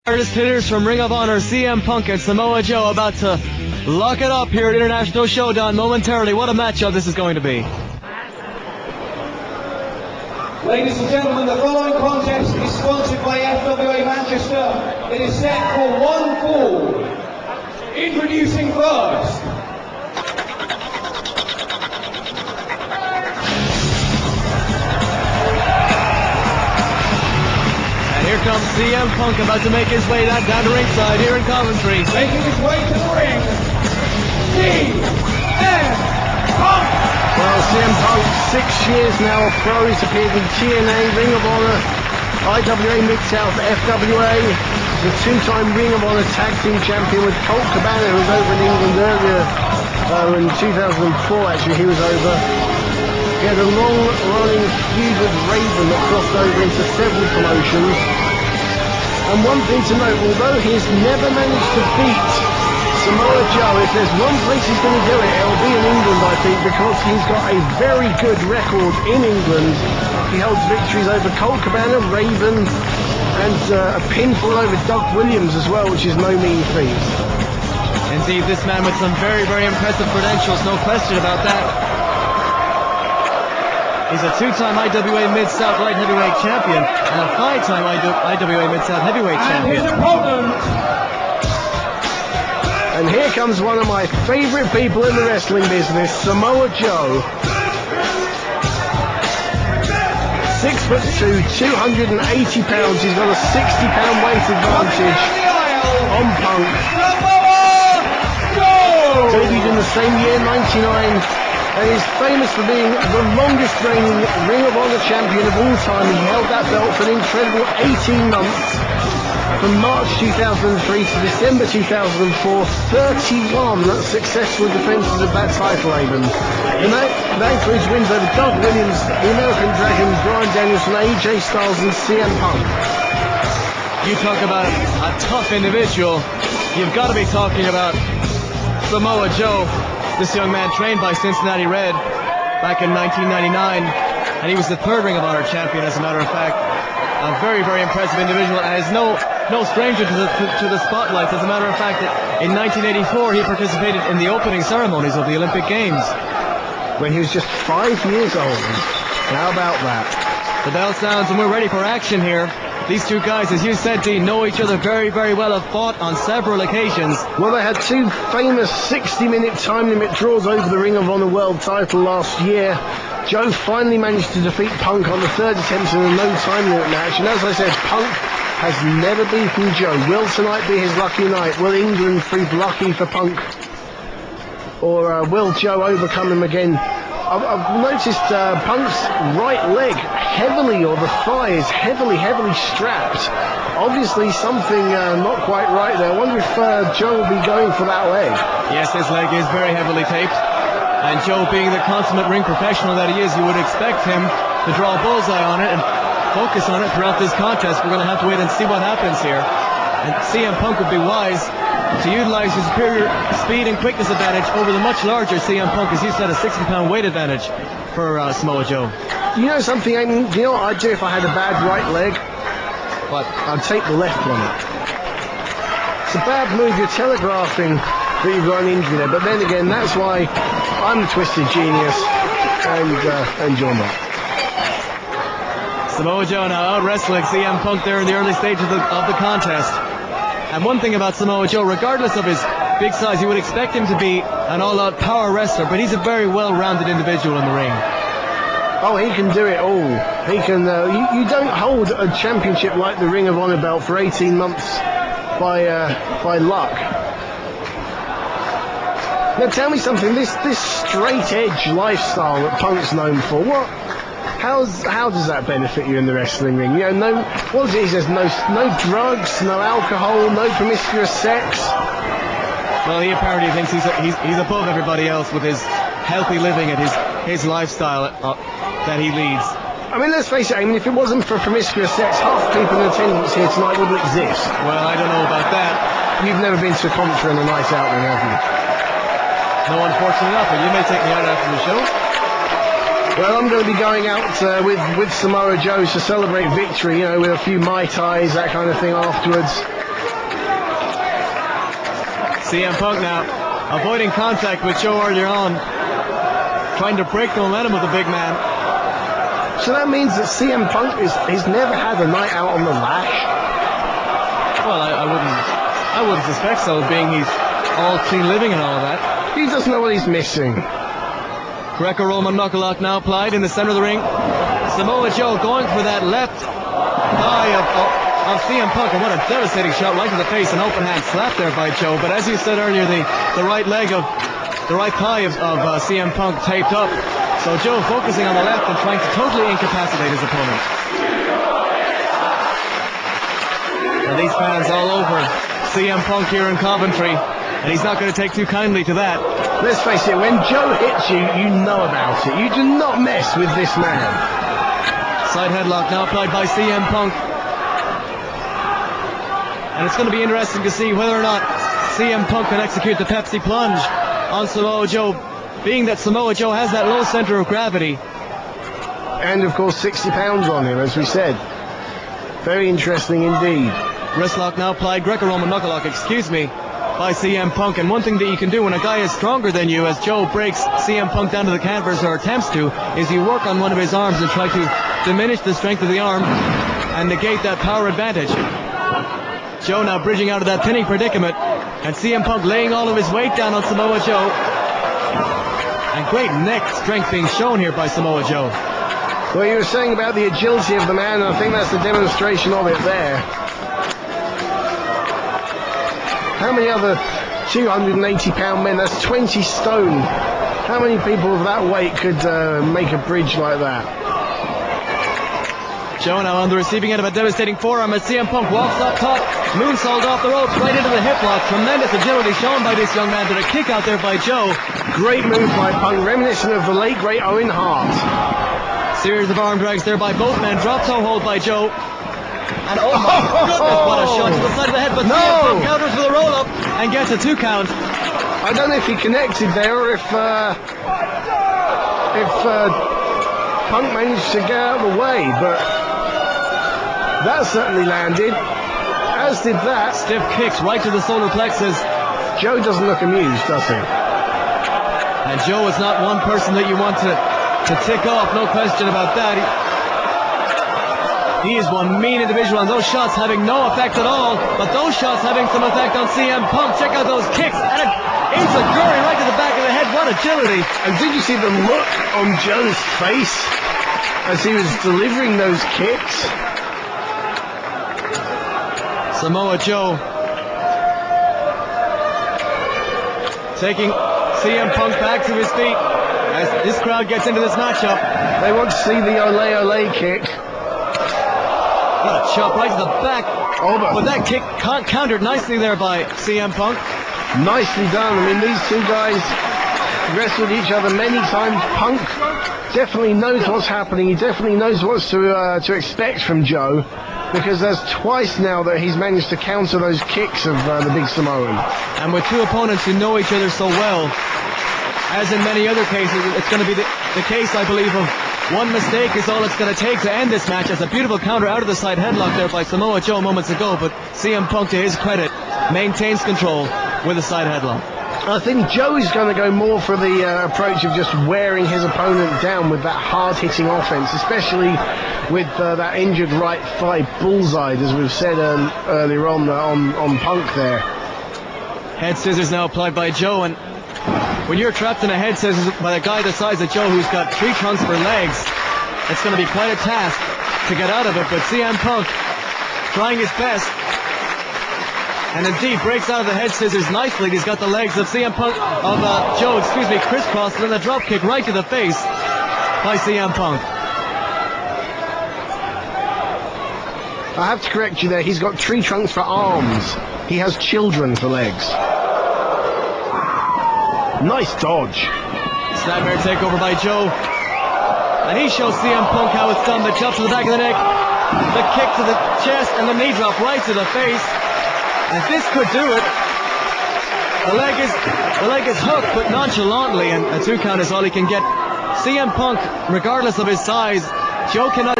Hardest hitters from Ring of Honor, CM Punk and Samoa Joe about to lock it up here at International Showdown momentarily. What a matchup this is going to be. Ladies and gentlemen, the following contest is sponsored by FWA Manchester. It is set for one fall. Introducing first. Here comes CM Punk about to make his way down to ringside here in Coventry. Making his way to the ring, CM Punk! Well, CM Punk, 6 years now of pro. He's appeared in TNA, Ring of Honor, IWA Mid-South, FWA. The two-time Ring of Honor Tag Team Champion with Colt Cabana, who was over in England earlier. In 2004, actually, he was over. He had a long-running feud with Raven that crossed over into several promotions. And one thing to note, although he's never managed to beat Samoa Joe, if there's one place he's going to do it, it'll be in England, I think, because he's got a very good record in England. He holds victories over Colt Cabana, Raven, and a pinfall over Doug Williams as well, which is no mean feat. Indeed, this man with some very, very impressive credentials, no question about that. He's a two-time IWA Mid-South Light Heavyweight Champion and a five-time IWA Mid-South Heavyweight Champion. And his opponent. And here comes one of my favorite people in the wrestling business, Samoa Joe. 6'2", 280 pounds. He's got a 60-pound weight advantage on Punk. Debuted in the same year, 99. And he's famous for being the longest reigning Ring of Honor champion of all time. He held that belt for an incredible 18 months, from March 2003 to December 2004, 31 successful defenses of that title, Aiden. And that includes wins over Doug Williams, the American Dragon, Bryan Danielson, AJ Styles and CM Punk. You talk about a tough individual, you've got to be talking about Samoa Joe. This young man trained by Cincinnati Red back in 1999, and he was the third Ring of Honor champion, as a matter of fact. A very, very impressive individual, and is no stranger to the spotlights. As a matter of fact, in 1984, he participated in the opening ceremonies of the Olympic Games. When he was just 5 years old. How about that? The bell sounds, and we're ready for action here. These two guys, as you said, Dean, know each other very, very well, have fought on several occasions. Well, they had two famous 60-minute time limit draws over the Ring of Honor World title last year. Joe finally managed to defeat Punk on the third attempt in a no time limit match. And as I said, Punk has never beaten Joe. Will tonight be his lucky night? Will England prove lucky for Punk? Or will Joe overcome him again? I've noticed Punk's right leg heavily, or the thigh is heavily strapped. Obviously something not quite right there. I wonder if Joe will be going for that leg. Yes, his leg is very heavily taped. And Joe, being the consummate ring professional that he is, you would expect him to draw a bullseye on it and focus on it throughout this contest. We're going to have to wait and see what happens here. And CM Punk would be wise to utilize his superior speed and quickness advantage over the much larger CM Punk, as you said, a 60-pound weight advantage for Samoa Joe. You know something, you know what I'd do if I had a bad right leg? What? I'd take the left one. It's a bad move, you're telegraphing that you've got an injury there, but then again, that's why I'm the twisted genius, and you're not. Samoa Joe now out wrestling CM Punk there in the early stages of the contest. And one thing about Samoa Joe, regardless of his big size, you would expect him to be an all-out power wrestler, but he's a very well-rounded individual in the ring. Oh, he can do it all. He can. You don't hold a championship like the Ring of Honor belt for 18 months by luck. Now tell me something. This straight edge lifestyle that Punk's known for, how does that benefit you in the wrestling ring? You know, what is it? He says no drugs, no alcohol, no promiscuous sex. Well, he apparently thinks he's above everybody else with his healthy living and his lifestyle that he leads. I mean, let's face it, if it wasn't for promiscuous sex, half the people in attendance here tonight wouldn't exist. Well, I don't know about that. You've never been to a concert and a night out then, have you? No, unfortunately not, but you may take me out after the show. Well, I'm going to be going out with Samoa Joe to celebrate victory, with a few Mai Tais, that kind of thing afterwards. CM Punk now avoiding contact with Joe earlier on, trying to break the momentum of the big man. So that means that CM Punk he's never had a night out on the Lash? Well, I wouldn't suspect so, being he's all clean living and all of that. He doesn't know what he's missing. Greco-Roman knuckle-lock now applied in the center of the ring. Samoa Joe going for that left thigh of CM Punk, and what a devastating shot right to the face, an open hand slap there by Joe. But as you said earlier, the right thigh of CM Punk taped up. So Joe focusing on the left and trying to totally incapacitate his opponent. And these fans all over CM Punk here in Coventry, and he's not going to take too kindly to that. Let's face it, when Joe hits you, you know about it. You do not mess with this man. Side headlock now applied by CM Punk. And it's going to be interesting to see whether or not CM Punk can execute the Pepsi plunge on Samoa Joe, being that Samoa Joe has that low center of gravity. And of course 60 pounds on him, as we said. Very interesting indeed. Wrist lock now applied, Greco-Roman knuckle lock, by CM Punk. And one thing that you can do when a guy is stronger than you, as Joe breaks CM Punk down to the canvas, or attempts to, is you work on one of his arms and try to diminish the strength of the arm and negate that power advantage. Joe now bridging out of that pinning predicament, and CM Punk laying all of his weight down on Samoa Joe. And great neck strength being shown here by Samoa Joe. Well, you were saying about the agility of the man, and I think that's the demonstration of it there. How many other 280-pound men? That's 20 stone. How many people of that weight could make a bridge like that? Joe now on the receiving end of a devastating forearm as CM Punk walks up top, moonsault off the ropes right into the hip lock. Tremendous agility shown by this young man. Did a kick out there by Joe. Great move by Punk, reminiscent of the late great Owen Hart. Series of arm drags there by both men. Drop toe hold by Joe. And oh my goodness, what a shot to the side of the head. But CM Punk counters with a roll up and gets a 2 count. I don't know if he connected there or if Punk managed to get out of the way, but that certainly landed, as did that. Stiff kicks right to the solar plexus. Joe doesn't look amused, does he? And Joe is not one person that you want to tick off, no question about that. He is one mean individual, and those shots having no effect at all, but those shots having some effect on CM Punk. Check out those kicks, and an enziguri right to the back of the head. What agility. And did you see the look on Joe's face as he was delivering those kicks? Samoa Joe taking CM Punk back to his feet as this crowd gets into this matchup. They want to see the ole ole kick. What a chop right to the back. But that kick countered nicely there by CM Punk. Nicely done. I mean, these two guys wrestled each other many times. Punk definitely knows what's happening. He definitely knows what's to expect from Joe, because there's twice now that he's managed to counter those kicks of the big Samoan. And with two opponents who know each other so well, as in many other cases, it's going to be the case, I believe, of one mistake is all it's going to take to end this match. As a beautiful counter out of the side headlock there by Samoa Joe moments ago, but CM Punk, to his credit, maintains control with a side headlock. I think Joe is going to go more for the approach of just wearing his opponent down with that hard-hitting offense, especially with that injured right thigh bullseye, as we've said earlier on Punk there. Head scissors now applied by Joe, and when you're trapped in a head scissors by a guy the size of Joe who's got tree trunks for legs, it's going to be quite a task to get out of it. But CM Punk trying his best, and indeed breaks out of the head scissors nicely. He's got the legs of Joe, crisscrossed, and then a drop kick right to the face by CM Punk. I have to correct you there. He's got tree trunks for arms. He has children for legs. Nice dodge. Snapmare takeover by Joe. And he shows CM Punk how it's done. The chop to the back of the neck, the kick to the chest, and the knee drop right to the face. And this could do it. The leg is hooked, but nonchalantly, and a 2 count is all he can get. CM Punk, regardless of his size, Joe cannot